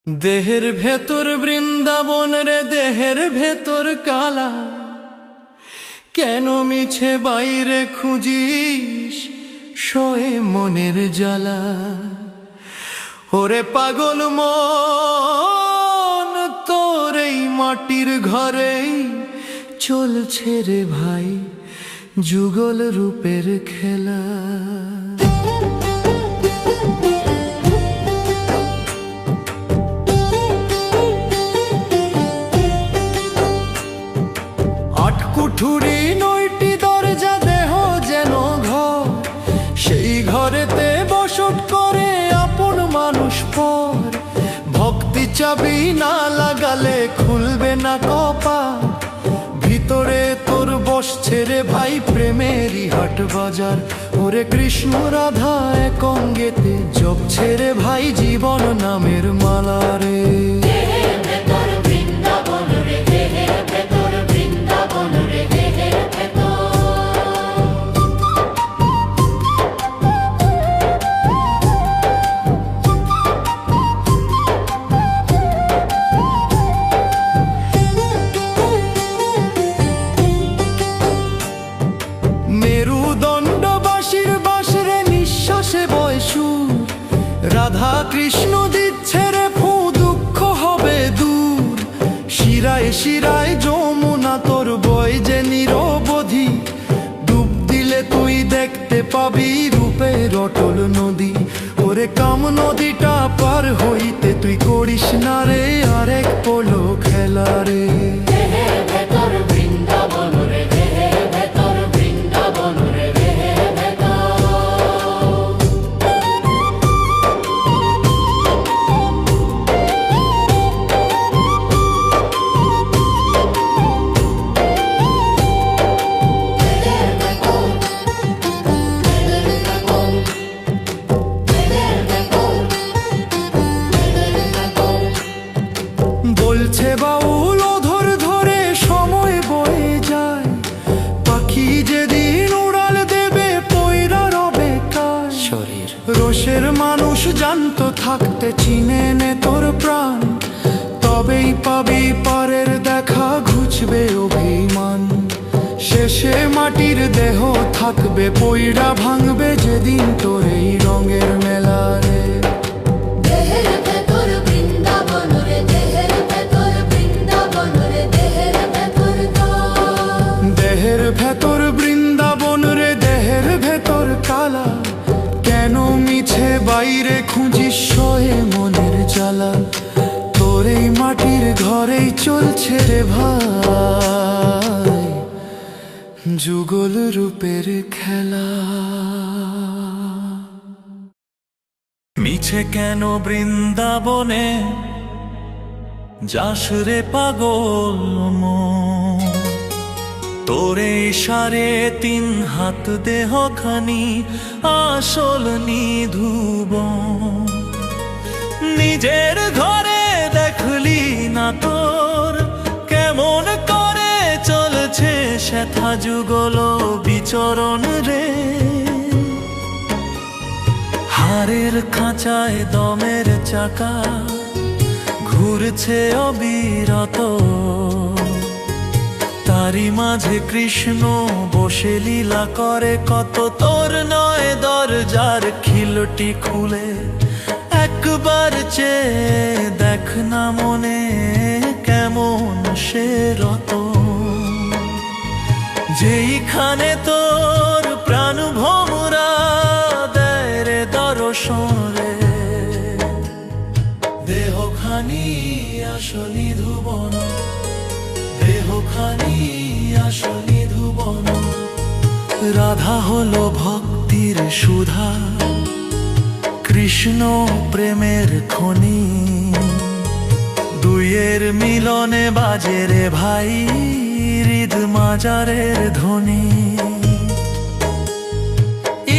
দেহের ভেতর বৃন্দাবন রে, দেহের ভেতর কালা, কেন মিছে বাইরে খুঁজিস শোয়ে মনের জ্বালা? ওরে পাগল মন, তোর এই মাটির ঘরেই চলছে রে ভাই যুগল রূপের খেলা। কুঠুরি নয়টি দরজা, দেহ যেন ঘর, সেই ঘরেতে বসত করে আপন মানুষ পর। ভক্তি চাবি না লাগালে খুলবে না কপাল, ভিতরে তোর বসছে রে ভাই প্রেমেরই হাট বাজার। ওরে কৃষ্ণ রাধা এক অঙ্গেতে জপছে রে ভাই জীবন নামের মালা রে। মেরুদণ্ডবাসীর বাসরে নিঃশ্বাসে বয়সুর, রাধা কৃষ্ণ দিচ্ছে রে ফু, দুঃখ হবে দূর। শিরায় শিরায় যমুনা তোর বয় যে নিরবধি, ডুব দিলে তুই দেখতে পাবি রূপের অটল নদী। ওরে কাম নদীটা পার হইতে তুই করিস না রে আরেক পোলো খেলা রে। বলছে বাউল অধর ধরে সময় বয়ে যায়, পাখি যেদিন উড়াল দেবে পয়রা রবে কার। শরীর রোষের মানুষ জানত থাকতে চিনে নে তোর প্রাণ, তবেই পাবি পারের দেখা ঘুচবে অভিমান। শেষে মাটির দেহ থাকবে পয়রা ভাঙবে যেদিন তোর এই রঙের মেলা রে। দেহের ভেতর বৃন্দাবন রে, দেহের ভেতর কালা, কেন মিছে বাইরে খুঁজিস শোয়ে মনের জ্বালা? তোর এই মাটির ঘরেই চলছে রে ভাই যুগল রূপের খেলা। মিছে কেন বৃন্দাবনে যাস রে পাগল মন? তোরে সাড়ে তিন হাত দেহখানি আসল নিধুব। নিজের ঘরে দেখলি না তোর কেমন করে চলছে সেথা যুগল বিচরণ রে। হাড়ের খাঁচায় দমের চাকা ঘুরছে অবিরত, তারি মাঝে কৃষ্ণ বসে লীলা করে কত। তোর নয় দরজার খিলটি খুলে একবার চেয়ে দেখ না মনে কেমন সে রত। যেইখানে তোর প্রাণ ভোমরা দেয় রে দর্শন রে, দেহখানি আসলি ধুবন, দেহখানি আসলি ধুবন। রাধা হলো ভক্তির সুধা, কৃষ্ণ প্রেমের খনি, দুইয়ের মিলনে বাজে রে ভাই হৃদ মাজারের ধ্বনি।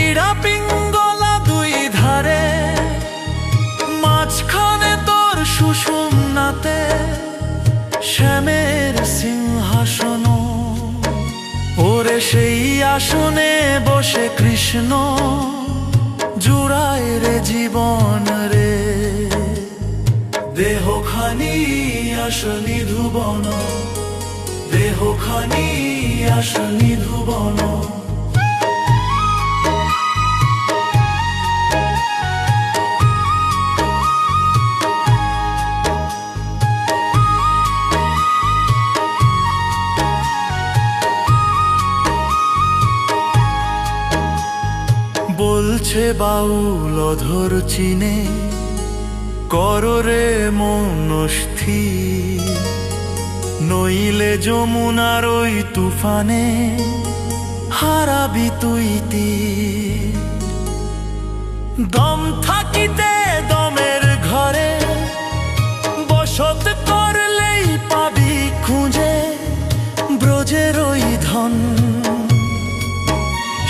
ইড়া পিঙ্গলা দুই ধারে, মাঝখানে তোর সুষুম্নাতে শ্যামের সিংহাসন। ওরে সেই আসনে বসে কৃষ্ণ জুড়ায় রে জীবন রে। দেহখানি আসনি ধুবন, দেহখানি আসনি ধুবন। বলছে বাউল অধর চিনে, কররে মনস্থির, নইলে যমুনার ওই তুফানে হারাবি তুই তীর। দম থাকিতে দমের ঘরে বসত করলেই পাবি খুঁজে ব্রজের ওই ধন।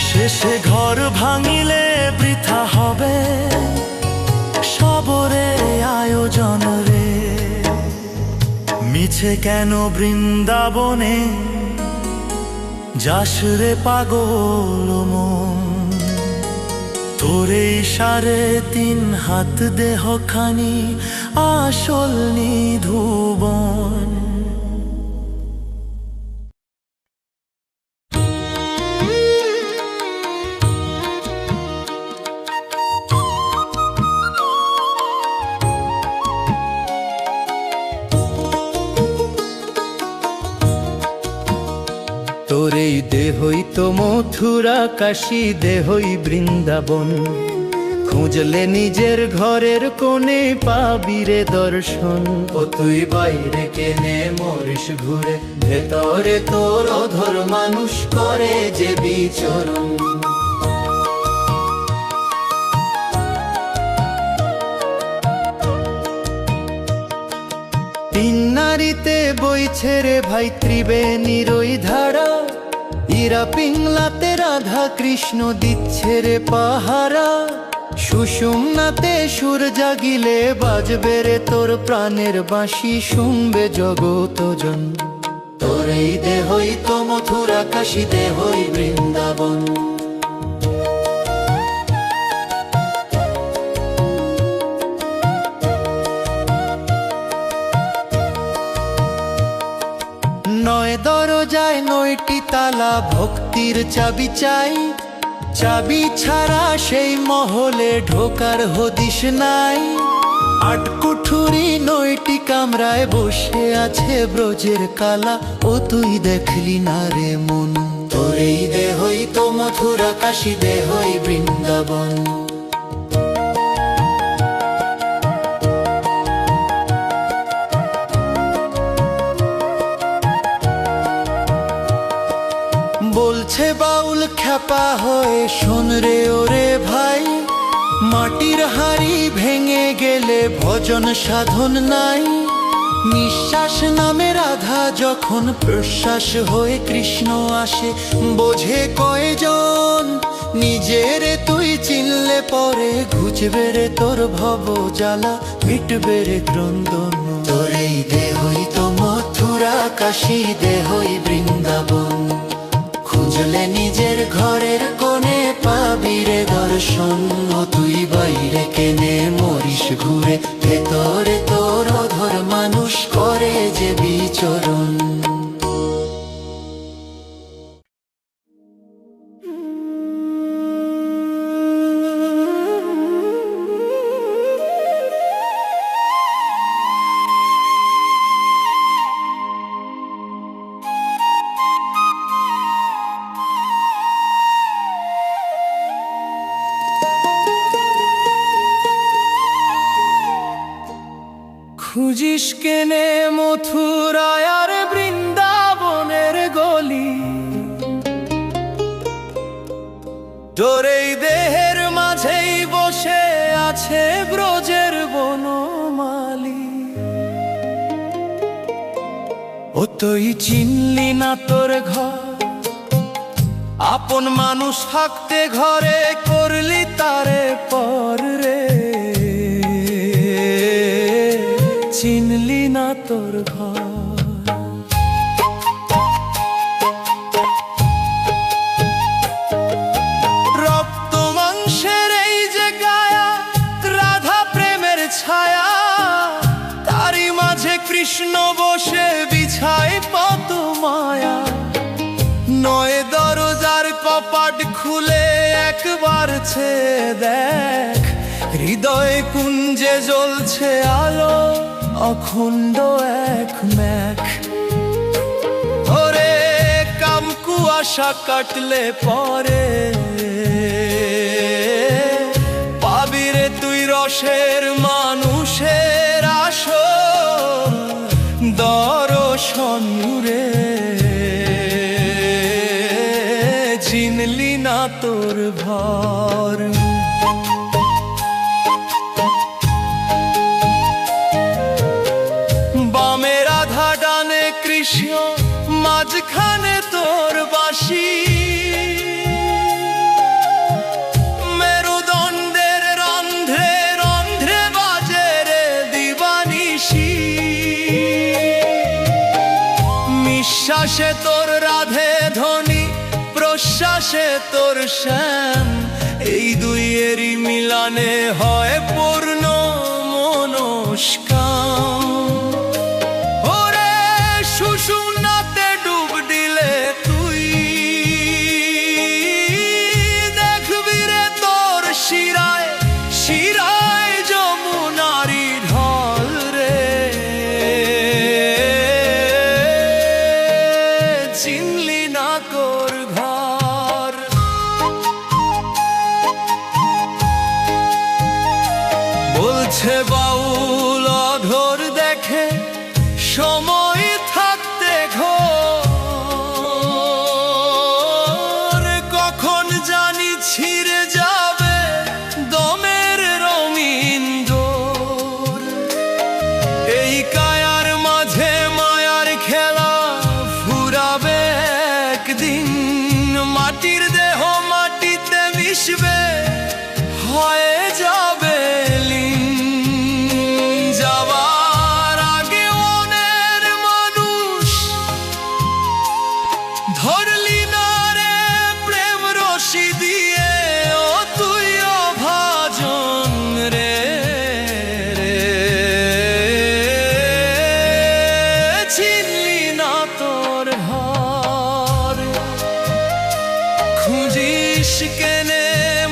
শেষে ঘর ভাঙিলে বৃথা হবে সবরে আয়োজন রে। মিছে কেন বৃন্দাবনে যাস রে পাগল মন। তোরে ইশারে 3 হাত দেহখানি আসল নিধুবন। তোরেই দেহই তো মথুরা কাশী, দেহই বৃন্দাবন। খুঁজলে নিজের ঘরের কোণে পাবি রে দর্শন। ও তুই বাইরে কেনে মরিস ঘুরে, ভেতরে তোর অধর মানুষ করে যে বিচরণ। তিন নারীতে বইছে রে ভাই ত্রিবেণীর ওই ধারা। ইরা পিংলাতে রাধা কৃষ্ণ দিচ্ছে রে পাহারা। সুষুম্নাতে সুর জাগিলে বাজবে রে তোর প্রাণের বাঁশি, শুনবে জগতজন। তোর এই দেহই তো মথুরা কাশী, দেহই বৃন্দাবন। নয় দরজায় 9টি তালা, ভক্তির চাবি চাই। চাবি ছাড়া সেই মহলে ঢোকার হদিস নাই। 8 কুঠুরি 9টি কামরায় বসে আছে ব্রজের কালা। ও তুই দেখলি না রে মন। তোর এই দেহই তো মথুরা কাশী, দেহই বৃন্দাবন। বলছে বাউল খ্যাপা হয়ে, শোন রে ওরে ভাই। মাটির হাড়ি ভেঙে গেলে ভজন সাধন নাই। নিঃশ্বাস নামে রাধা যখন প্রশ্বাস হয়ে কৃষ্ণ আসে, বোঝে কয়জন। নিজের তুই চিনলে পরে ঘুচবে রে তোর ভব জ্বালা, মিটবে রে ক্রন্দন। তোর এই দেহই তো মথুরা কাশী, দেহই বৃন্দাবন। খুঁজলে নিজের ঘরের কোণে পাবি রে দর্শন। ও তুই বাইরে কেনে মরিস ঘুরে, ভেতরে তোর অধর মানুষ করে যে বিচরণ। খুঁজিস কেনে মথুরায় আর বৃন্দাবনের গলি, তোর এই দেহের মাঝেই বসে আছে ব্রজের বনমালী। ও তুই চিনলি না তোর ঘর, আপন মানুষ থাকতে ঘরে করলি তারে পর রে। চিনলি না তোর ঘর। রক্ত মাংসের এই যে গায়া, রাধা প্রেমের ছায়া। কৃষ্ণ বসে বিছায় পাত মায়া, নয় দরজার কপাট খুলে একবার ছেয়ে দেখ, হৃদয় কুঞ্জে জ্বলছে আলো অখণ্ড এক মেঘ। ওরে কাম কুয়াশা কাটলে পরে পাবি রে তুই রসের মানুষের আসল দর্শন রে, চিনলি না তোর ভর। বামে রাধা ডানে কৃষ্ণ, মাঝখানে তোর বাঁশি, মেরুদণ্ডের রন্ধ্রে রন্ধ্রে বাজে রে দিবানিশি। নিঃশ্বাসে তোর রাধে ধ্বনি, প্রশ্বাসে তোর শ্যাম, এই দুইয়েরই মিলনে হয় পূর্ণ মনস্কাম। ওরে সুষুম্নাতে ডুব দিলে তুই দেখবি রে তোর শিরায় শিরায় যমুনারি ঢল রে, চিনলি না তোর ঘর। বলছে বাউল অধর দেখে সময় থাকতে ঘোর, কখন জানি ছিঁড়ে যাবে দমের রঙিন ডোর। এই কায়ার মাঝে মায়ার খেলা ফুরাবে একদিন, মাটির দেহ মাটিতে মিশবে হয়ে যাবে লীন। যাবার আগে অনের মানুষ ধরলি না রে প্রেম রশি দিয়ে, ও তুই অভাজন রে, চিনলি না তোর ঘর। খুঁজিস কেনে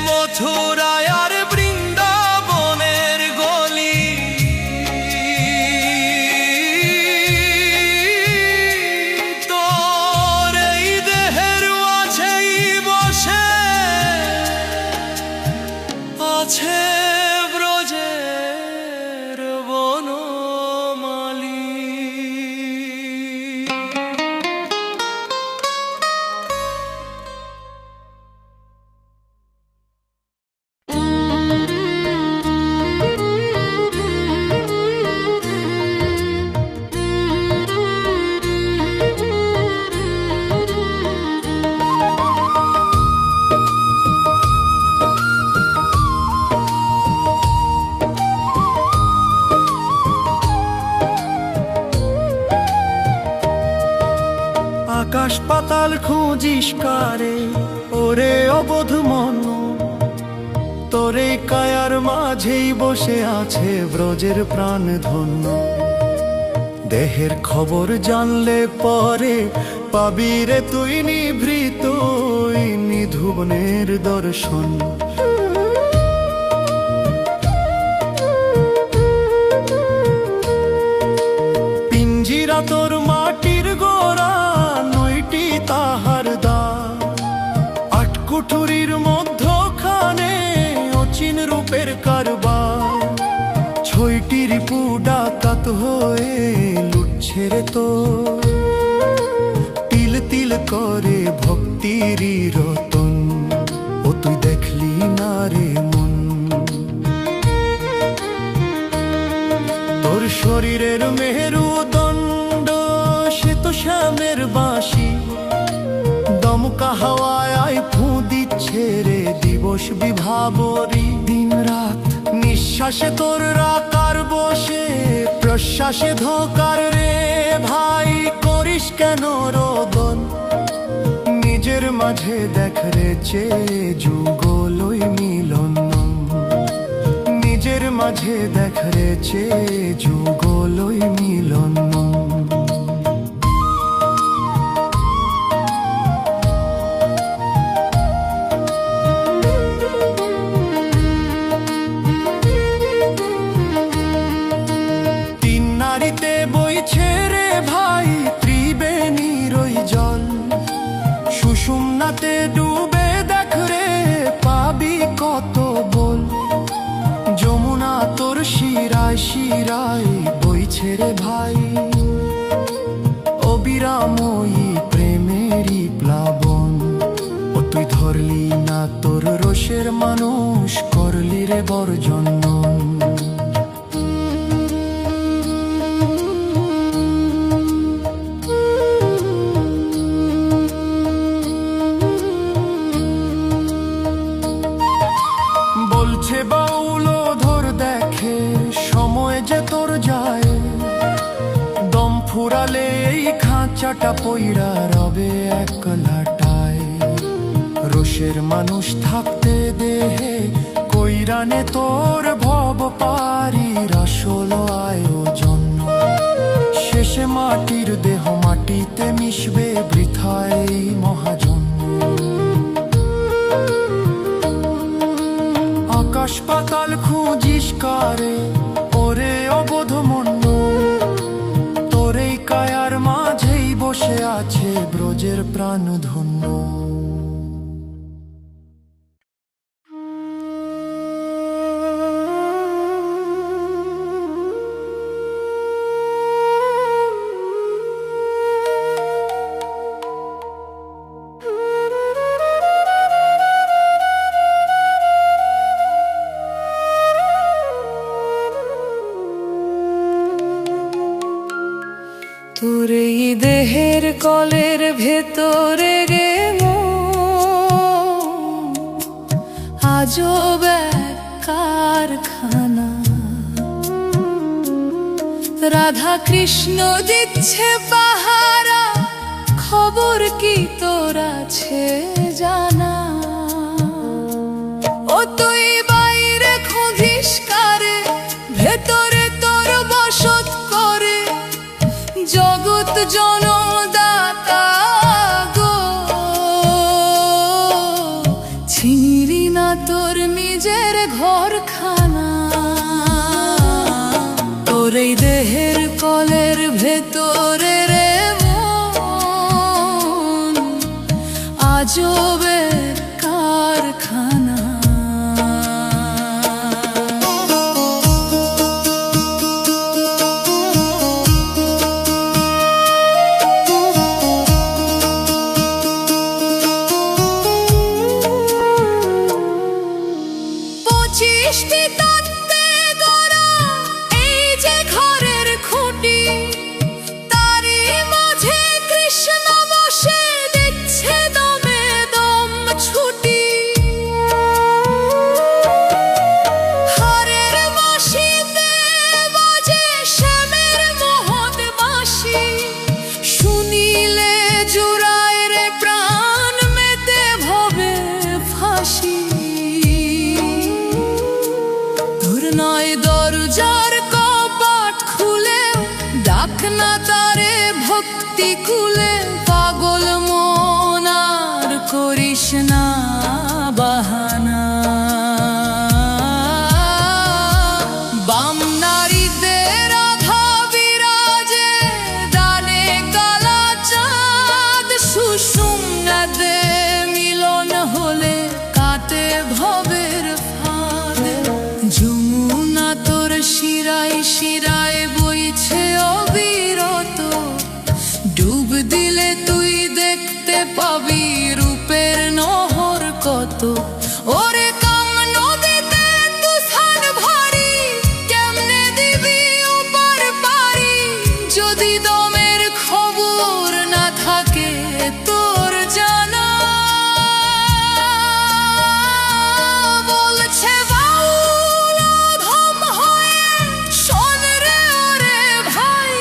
মথুরায় আর বৃন্দাবনের গলি, তোর এই দেহের মাঝেই বসে আছে ব্রজের বনমালী। আকাশ পাতাল খুঁজিস কারে ওরে অবোধ মন, তোরে কায়ার মাঝেই বসে আছে ব্রজের প্রাণ ধন্য। দেহের খবর জানলে পরে পাবি রে তুই নিভৃত নিধুবনের দর্শন। পিঞ্জিরা তোর মাটির গোড়া, নয়টি তাহার দ্বার, আটকুঠুরির মধ্যখানে অচিন রূপের কারবার। ছয়টি রিপু ডাকাত হয়ে লুটছে রে তোর, তিল তিল করে ভক্তির রতন, ও তুই দেখলি না রে মন। তোর শরীরের মেরুদণ্ড সে তো শ্যামের বাঁশি, দমকা হাওয়ায় ফু দিচ্ছে রে দিবস বিভাবরী। দিন রাত নিঃশ্বাসে তোর রাকার বসে, প্রশ্বাসে ধোকার রে ভাই, করিস কেন রোদন। নিজের মাঝে দেখ রে চেয়ে যুগলই মিলন, নিজের মাঝে দেখ রে চেয়ে যুগলই মিলন। শিরায় বইছে রে ভাই, অবিরাময়ী প্রেমেরই প্লাবন। ও তুই ধরলি না তোর রোষের মানুষ, করলি রে বর্জন। বলছে বাউল ধর দেখে সময় যে তোর যায়, দম ফুরালে এই খাঁচাটা পইরা রবে একলাটায়। রোষের মানুষ থাকতে দেহে কইরানে তোর ভব পারির আসল আয়োজন। শেষে মাটির দেহ মাটিতে মিশবে বৃথায় মহাজন। আকাশ পাতাল খুঁজিস কারে ওরে অবোধ মন্য, তোর এই কায়ার মাঝেই বসে আছে ব্রজের প্রাণ ধন্য। তোর এই দেহের কলের ভেতরে রে আজব এক কারখানা। রাধা কৃষ্ণ দিচ্ছে পাহারা, খবর কি তোর আছে জানা? ও তুই বাইরে খুঁজিস কারে, ভেতরে তোর বসত করে জগৎ জনদাতা গো। ছিঁড়ি না তোর নিজের ঘরখানা, তোর এই দেহের কলের ভেতরে রে মন আজবের কারখানা। দরজার কপাট খুলে ডাক না তারে ভক্তি কুলে, পাগল মন আর করিস না বাহানা। বাম নারীদের আধা বিরাজে দানে কালা চাঁদ, সুষুম্নাদে মিলন হলে কাটে ভবের ফাঁদ। যমুনা তোর শিরায় শিরায় বইছে অবিরত, ডুব দিলে তুই দেখতে পাবি রূপের নহর কত। ওরে কাম নদীতে তুফান ভারী, কেমনে দিবি ওপার পারি যদি দমের খবর না থাকে তোর জানা। বলছে বাউল ধম হয়ে শোন রে ওরে ভাই,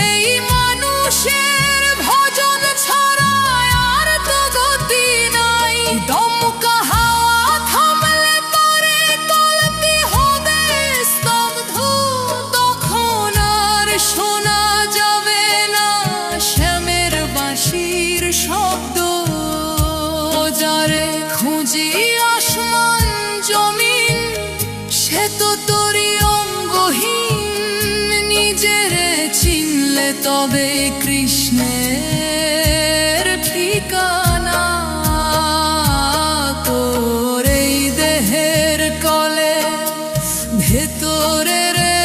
এই মানুষের ভজন ছাড়া আর তো গতি নাই। দমকা হাওয়া থামলে পরে কলতি হবে স্তব্ধ, তখন আর শোনা যাবে না শ্যামের বাঁশির শব্দ। যারে খুঁজি আসমান জমিন, সে তো তোরই অঙ্গহীন। নিজের চিনলে তবে কৃষ্ণের ঠিকানা। তোর এই দেহের কলে ভেতরে রে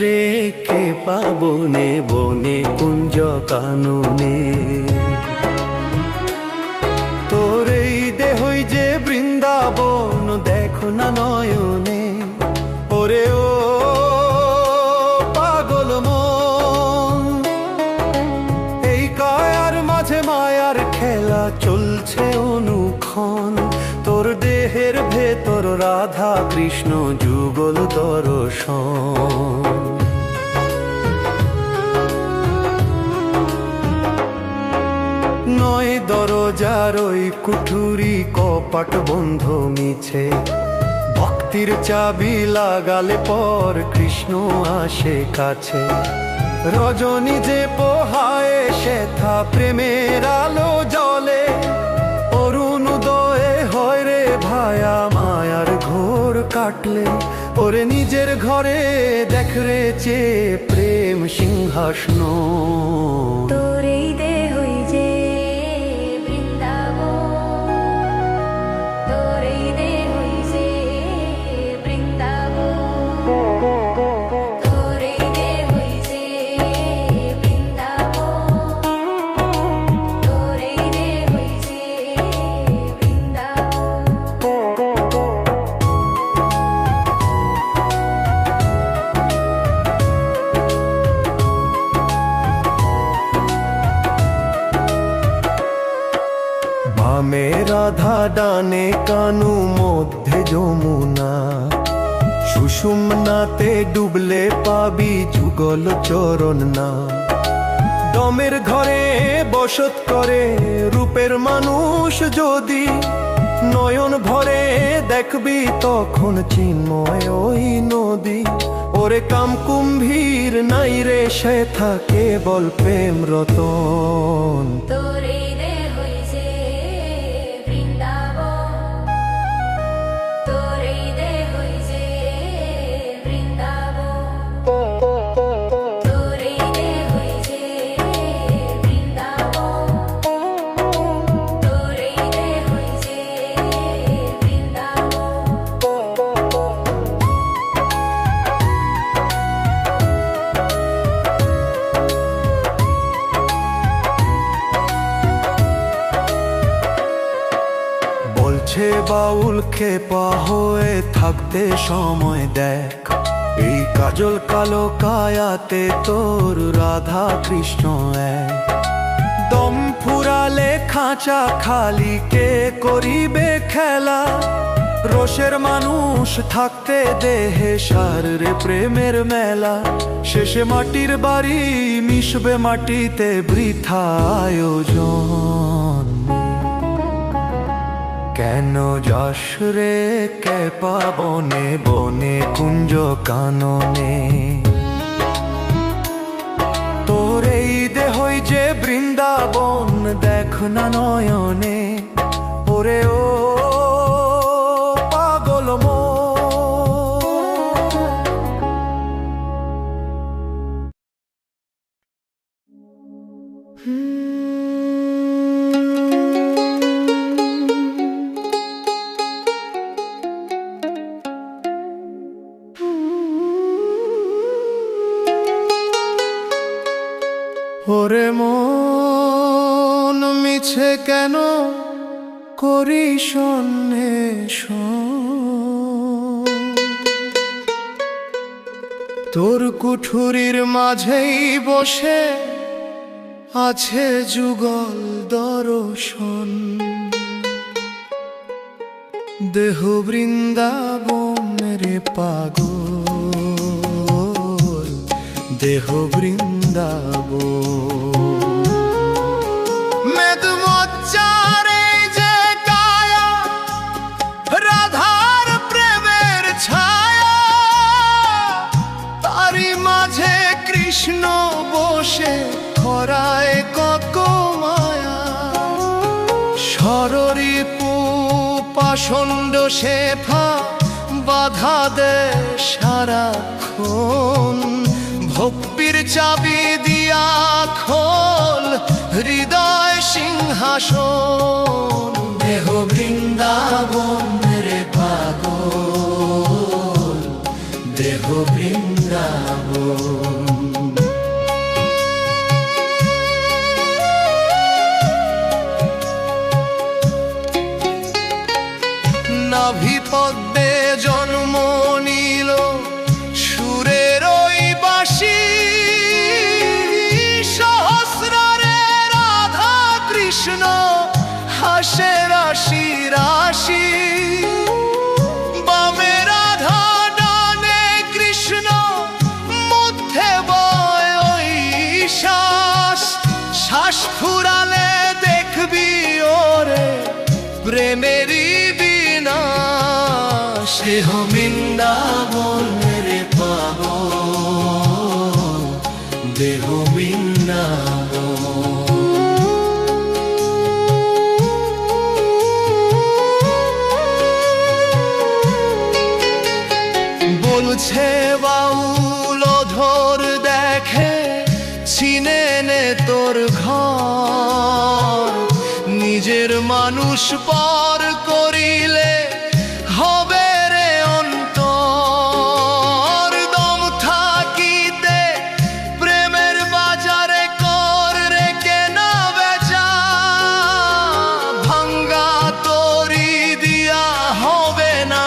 রে কে পাবনে বনে কুঞ্জ কাননে, তোর এই দেহই যে বৃন্দাবন দেখো না নয়নে। ওরে ও পাগল মন, এই কায়ার মাঝে মায়ার খেলা চলছে অনুক্ষণ। তোর দেহের ভেতর রাধা কৃষ্ণ যুগল দর্শন। নয় দরজার ওই কুঠুরি কপাট বন্ধ মিছে, ভক্তির চাবি লাগালে পর কৃষ্ণ আসে কাছে। রজনী যে পোহায় সেথা প্রেমের আলো জলে, অরুণোদয়ে হয় রে ভায়া মায়ার ঘোর কাটলে। ওরে নিজের ঘরে দেখ রে চে প্রেম সিংহাসন। তোর এই দেহই যে বৃন্দাবন, তোর এই দেহই যে বৃন্দাবন, তোর এই দেহই যে বৃন্দাবন, তোর এই দেহই যে বৃন্দাবন। বামে রাধা ডানে কানু মধ্যে যমুনা, সুষুম্নাতে ডুবলে পাবি যুগল চরণ না। দমের ঘরে বসত করে রূপের মানুষ যদি, নয়ন ভরে দেখবি তখন চিন্ময় ওই নদী। ওরে কাম কুম্ভীর নাই রে সেথা কেবল প্রেম রতন। তোর এই দেহই যে বৃন্দাবন, তোর এই দেহই যে বৃন্দাবন, তোর এই দেহই যে বৃন্দাবন, তোর এই দেহই যে বৃন্দাবন। বলছে বাউল খেপা হয়ে থাকতে সময় দেখ, এই কাজল কালো কায়াতে তোর রাধা কৃষ্ণ এক। দম ফুরালে খাঁচা খালি কে করিবে খেলা, রসের মানুষ থাকতে দেহে সার রে প্রেমের মেলা। শেষে মাটির বাড়ি মিশবে মাটিতে বৃথা আয়োজন। কেন যশ রে কে পাবনে বনে কুঞ্জ কাননে, তোর এই দেহই যে বৃন্দাবন দেখ না নয়নে। ওরে ও পাগল মন। ওরে মন মিছে কেন করিস অন্বেষণ, তোর কুঠুরির মাঝেই বসে আছে যুগল দর্শন। দেহ বৃন্দাবন রে পাগল, দেহ বৃন্দাবন। মেদমজ্জার এই যে কায়া, রাধার প্রেমের ছায়া, তারি মাঝে কৃষ্ণ বসে খরায় কত মায়া। সররিপু পাষণ্ড শেফা বাধা দে সারাক্ষণ। ভক্তির চাবি দিয়া খোল হৃদয় সিংহাসন। দেহ বৃন্দাবন রে পাগল, দেহ বৃন্দাবন। কৃষ্ণ হাসে রাশি রাশি, বামে রাধা ডানে কৃষ্ণ, মধ্যে বয় ওই শ্বাস। শ্বাস ফুরালে দেখবি ওরে প্রেমেরই বিনাশ। দেহ বৃন্দাবন রে পাব, দেহ বৃন্দাবন। বলছে বাউল ধর দেখে ছিনে নে তোর ঘর, নিজের মানুষ পর করিলে হবে রে অন্তর। দম থাকিতে প্রেমের বাজারে কর রে কেনা বেচা, ভাঙ্গা তরি দিয়া হবে না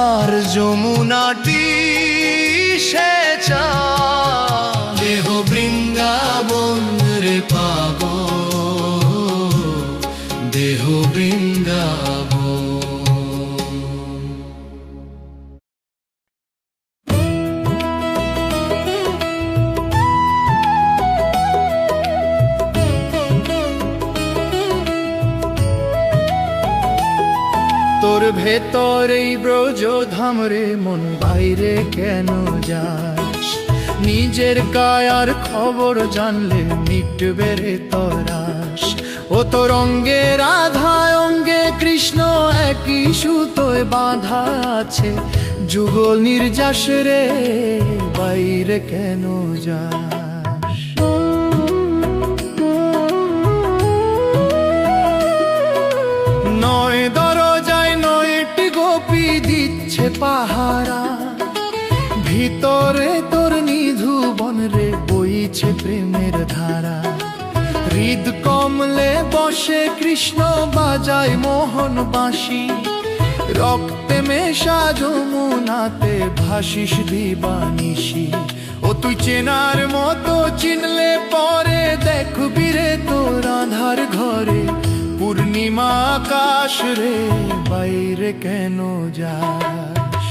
আর যমুনাটি সেচা। দেহ বৃন্দাবন রে পাব, দেহ বৃন্দাবন। তোর ভেতর এই ব্রজধাম রে মন, বাইরে কেন যাস? নিজের কায়ার খবর জানলে মিটবে রে তরাস। ও তোর অঙ্গে রাধা অঙ্গে কৃষ্ণ, একই সুতোয় বাঁধা আছে। যুগল নির্যাস রে, বাইরে কেন যাস? নয় দরজায় নয়টি গোপী দিচ্ছে পাহারা, ভিতরে তোর নিধুবন রে বইছে প্রেমের ধারা। হৃদ কমলে বসে কৃষ্ণ বাজায় মোহন বাঁশি, রক্তে মেশা যমুনাতে ভাসিস দিবানিশি। ও তুই চেনার মতো চিনলে পরে দেখবি রে তোর আধার ঘরে পূর্ণিমা আকাশ রে, বাইরে কেন যাস?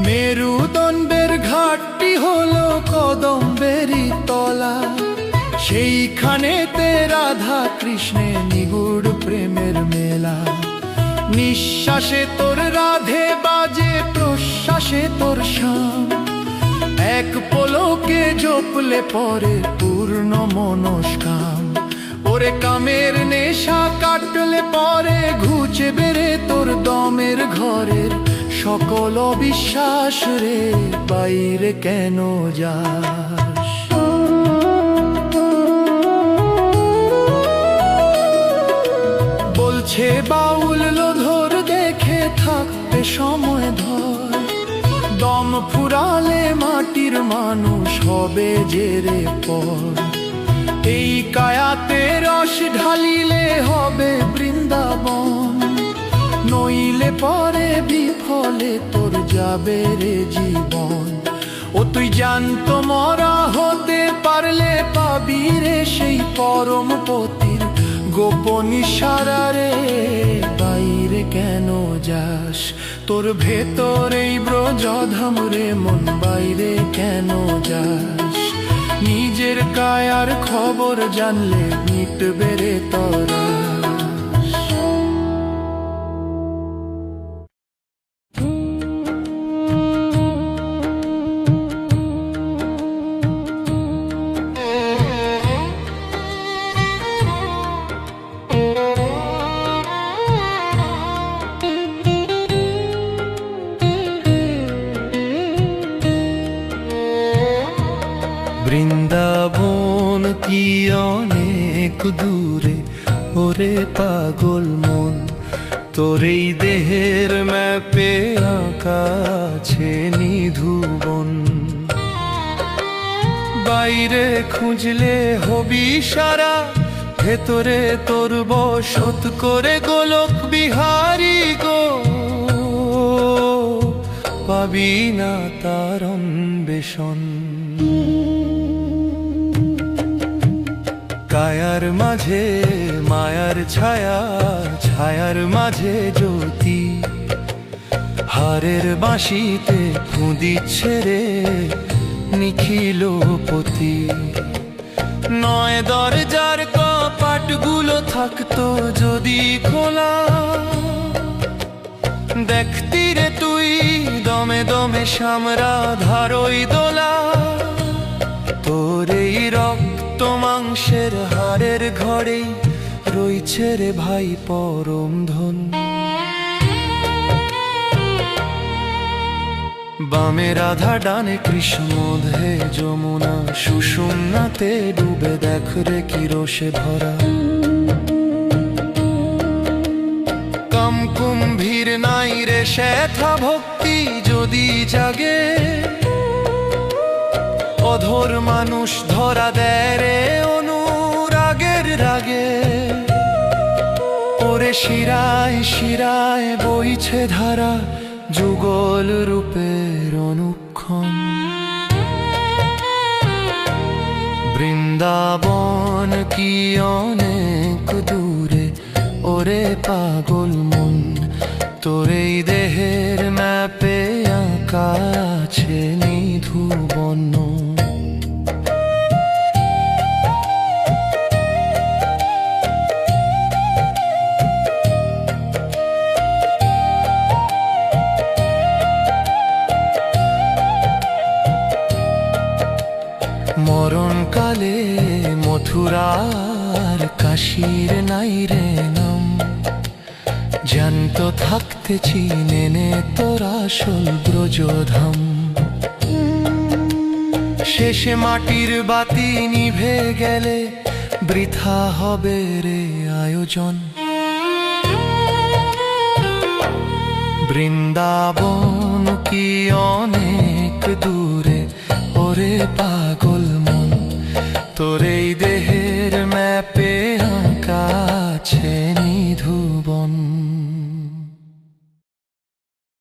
মেরুদণ্ডের ঘাটটি হলো কদম্বেরই তলা, সেইখানেতে রাধা কৃষ্ণে নিগুড় প্রেমের মেলা। নিঃশ্বাসে তোর রাধে বাজে, প্রশ্বাসে তোর শ্যাম, এক পলকে জপলে পরে পূর্ণ মনস্কাম। ওরে কামের নেশা কাটলে পরে ঘুচে বেড়ে তোর দমের ঘরের সকল বিশ্বাস রে, বাইরে কেন যাস? বলছে বাউল লোধর দেখে থাকতে সময় ধর, দম ফুরালে মাটির মানুষ হবে যে রে পর। এই কায়াতে রস ঢালিলে হবে বৃন্দাবন, নইলে পরে বিফলে তোর যাবে রে জীবন। ও তুই জানত মরা হতে পারলে পাবি রে সেই পরম পতির গোপন ইশারা রে, বাইরে কেন যাস? তোর ভেতর এই ব্রজধাম রে মন, বাইরে কেন যাস? নিজের কায়ার খবর জানলে মিটবে রে তরা। বৃন্দাবন কি অনেক দূরে ওরে পাগল মন, তোর এই দেহের ম্যাপে আঁকা আছে নিধুবন। বাইরে খুঁজলে হবি সারা, ভেতরে তোর বসত করে গোলক বিহারি গো। ও পাবি না তার অন্বেষণ। কায়ার মাঝে মায়ার ছায়া, ছায়ার মাঝে জ্যোতি, হারের বাঁশিতে ফুঁ দিচ্ছে রে নিখিলপতি। নয় দরজার কপাটগুলো থাকতো যদি খোলা, দেখতি রে তুই দমে দমে সামরা ধারই দোলা। তোর এই রক্ত মাংসের হাড়ের ঘরেই রইছে রে ভাই পরম ধন। বামে রাধা ডানে কৃষ্ণ মধ্যে যমুনা, সুষুম্নাতে ডুবে দেখ রে কি রসে ভরা। কাম কুম্ভীর নাই রে শ্বেতা ভক্তি যদি জাগে, অধর মানুষ ধরা দেয় রে অনুরাগের রাগে। ওরে শিরায় শিরায় বইছে ধারা যুগল রূপের অনুক্ষণ। বৃন্দাবন কি অনেক দূরে ওরে পাগল মন, তোর এই দেহের ম্যাপে আঁকা আছে নিধু বর্ণ। মরণকালে মথুরার কাশীর নাই রে নাম, জ্যান্ত থাকতে চিনে নে তোর আসল ব্রজধাম। শেষে মাটির বাতি নিভে গেলে বৃথা হবে রে আয়োজন। বৃন্দাবন কি অনেক দূরে ওরে পাগল মন, তোর এই দেহের ম্যাপে আঁকা আছে নিধু